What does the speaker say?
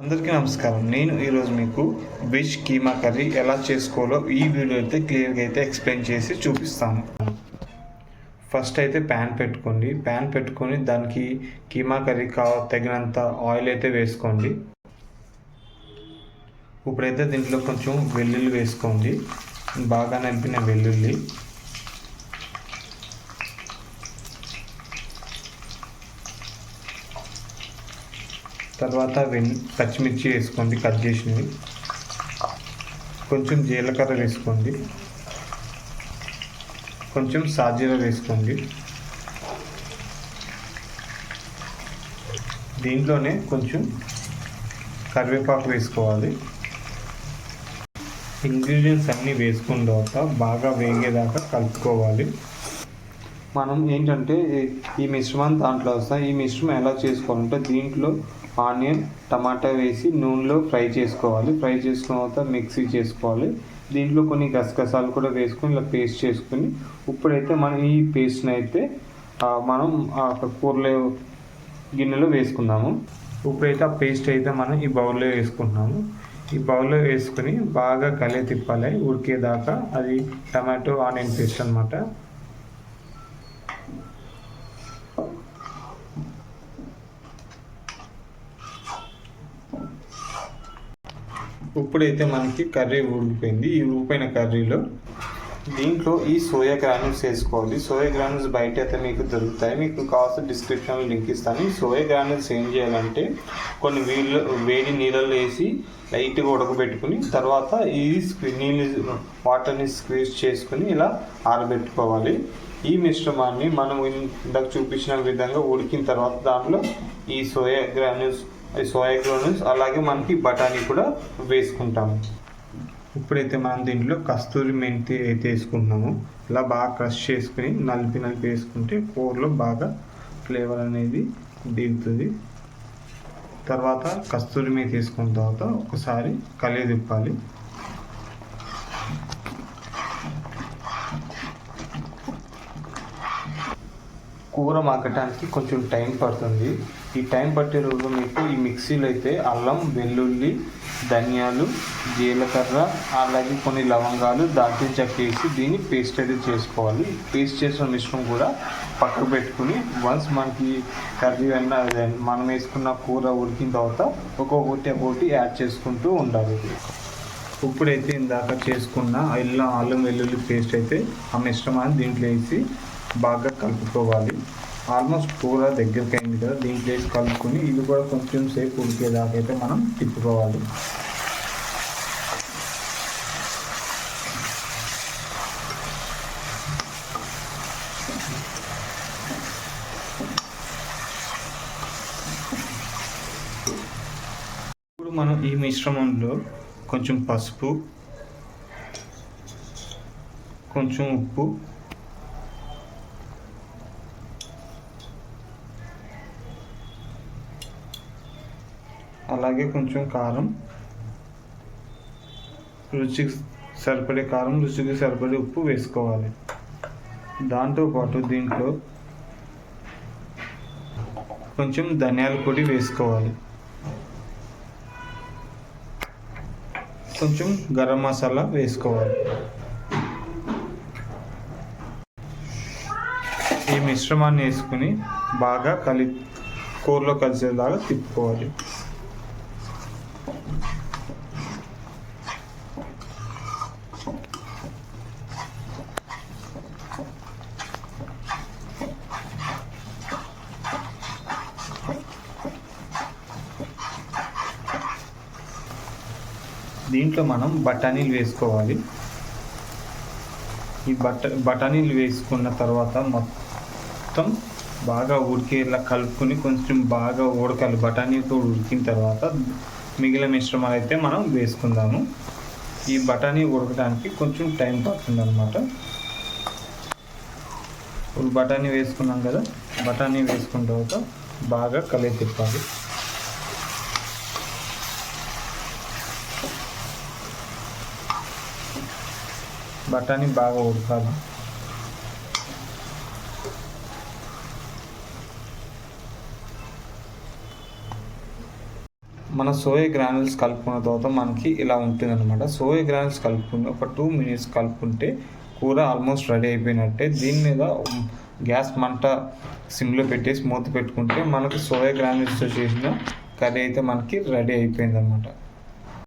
అందరికీ నమస్కారం. నేను ఈరోజు మీకు వెజ్ కీమా కర్రీ ఎలా చేసుకోవాలో ఈ వీడియో అయితే క్లియర్గా అయితే ఎక్స్ప్లెయిన్ చేసి చూపిస్తాను. ఫస్ట్ అయితే ప్యాన్ పెట్టుకొని దానికి కీమా కర్రీ తగినంత ఆయిల్ అయితే వేసుకోండి. ఇప్పుడైతే దీంట్లో కొంచెం వెల్లుల్లి వేసుకోండి, బాగా నలిపిన వెల్లుల్లి. తర్వాత పచ్చిమిర్చి వేసుకోండి కట్ చేసినవి. కొంచెం జీలకర్ర వేసుకోండి, కొంచెం సాజీర వేసుకోండి. దీంట్లోనే కొంచెం కరివేపాకు వేసుకోవాలి. ఇంగ్రీడియంట్స్ అన్నీ వేసుకున్న తర్వాత బాగా వేగేదాకా కలుపుకోవాలి. మనం ఏంటంటే ఈ మిశ్రమాన్ని దాంట్లో వస్తాం. ఈ మిశ్రమం ఎలా చేసుకోవాలంటే దీంట్లో ఆనియన్ టమాటా వేసి నూనెలో ఫ్రై చేసుకోవాలి. ఫ్రై చేసుకున్న తర్వాత మిక్సీ చేసుకోవాలి. దీంట్లో కొన్ని గసగసాలు కూడా వేసుకొని ఇలా పేస్ట్ చేసుకుని ఇప్పుడైతే మనం ఈ పేస్ట్ని అయితే మనం కూరలో గిన్నెలో వేసుకుందాము. ఇప్పుడైతే ఆ పేస్ట్ అయితే మనం ఈ బౌల్లో వేసుకుంటున్నాము. ఈ బౌల్లో వేసుకుని బాగా తిప్పాలి ఉడికేదాకా. అది టమాటో ఆనియన్ పేస్ట్ అన్నమాట. ఇప్పుడైతే మనకి కర్రీ ఉడికిపోయింది. ఈ ఉడికిపోయిన కర్రీలో దీంట్లో ఈ సోయా గ్రాన్యూల్స్ వేసుకోవాలి. సోయా గ్రాన్యూల్స్ బయట అయితే మీకు దొరుకుతాయి, మీకు కావాల్సిన డిస్క్రిప్షన్లో లింక్ ఇస్తాను. ఈ సోయా గ్రాన్యూల్స్ ఏం చేయాలంటే కొన్ని వేడి నీళ్ళలో వేసి లైట్గా ఉడకబెట్టుకుని తర్వాత ఈ వాటర్ని స్క్వీజ్ చేసుకుని ఇలా ఆరబెట్టుకోవాలి. ఈ మిశ్రమాన్ని మనం ఇందాక చూపించిన విధంగా ఉడికిన తర్వాత దాంట్లో ఈ సోయా గ్రాన్యూల్స్ అలాగే మనకి బఠానీ కూడా వేసుకుంటాము. ఇప్పుడైతే మనం దీంట్లో కస్తూరి మెంతి అయితే వేసుకుంటున్నాము. ఇలా బాగా క్రష్ చేసుకుని నలిపి వేసుకుంటే కూరలో బాగా ఫ్లేవర్ అనేది దిగుతుంది. తర్వాత కస్తూరి మెంతి వేసుకున్న తర్వాత ఒకసారి తిప్పాలి. కూర మగ్గటానికి కొంచెం టైం పడుతుంది. ఈ టైం పట్టే రోజు మీకు ఈ మిక్సీలో అయితే అల్లం, వెల్లుల్లి, ధనియాలు, జీలకర్ర, అలాగే కొన్ని లవంగాలు, దాల్చిన చెక్క వేసి దీన్ని పేస్ట్ అయితే చేసుకోవాలి. పేస్ట్ చేసిన మిశ్రమం కూడా పక్కకు పెట్టుకుని వన్స్ మనకి కర్రీ మనం వేసుకున్న కూర ఉడికిన తర్వాత ఒక్కొక్కటి యాడ్ చేసుకుంటూ ఉండాలి. ఇప్పుడైతే ఇందాక చేసుకున్న అల్లం వెల్లుల్లి పేస్ట్ అయితే ఆ మిశ్రమాన్ని దీంట్లో వేసి బాగా కలుపుకోవాలి. ఆల్మోస్ట్ కూర దగ్గరికి అయింది కదా, దీంట్లో వేసి కలుపుకొని ఇది కూడా కొంచెం సేపు ఉడికేదాకా అయితే మనం తిప్పుకోవాలి. ఇప్పుడు మనం ఈ మిశ్రమంలో కొంచెం పసుపు, కొంచెం ఉప్పు, అలాగే కొంచెం కారం, రుచికి సరిపడే కారం, రుచికి సరిపడే ఉప్పు వేసుకోవాలి. దాంతోపాటు దీంట్లో కొంచెం ధనియాల పొడి వేసుకోవాలి, కొంచెం గరం మసాలా వేసుకోవాలి. ఈ మిశ్రమాన్ని వేసుకుని బాగా కూరలో కలిసేలాగా తిప్పుకోవాలి. దీంట్లో మనం బఠానీలు వేసుకోవాలి. ఈ బఠానీలు వేసుకున్న తర్వాత మొత్తం బాగా ఉడికేలా కలుపుకొని కొంచెం బాగా ఉడకాలి. బఠానీతో ఉడికిన తర్వాత మిగిలిన మిశ్రమాలు అయితే మనం వేసుకుందాము. ఈ బఠానీ ఉడకడానికి కొంచెం టైం పడుతుంది అన్నమాట. ఇప్పుడు బఠానీ వేసుకున్నాం కదా, బఠానీ వేసుకున్న తర్వాత బాగా తిప్పాలి. బఠానీ బాగా ఉడకాలి. మన సోయా గ్రానుల్స్ కలుపుకున్న తర్వాత మనకి ఇలా ఉంటుంది అనమాట. సోయా గ్రానుల్స్ కలుపుకుని ఒక 2 minutes కలుపుకుంటే కూర ఆల్మోస్ట్ రెడీ అయిపోయినట్టే. దీని మీద గ్యాస్ మంట సిమ్లో పెట్టేసి మూత పెట్టుకుంటే మనకు సోయా గ్రానుల్స్తో చేసిన కర్రీ అయితే మనకి రెడీ అయిపోయింది అనమాట.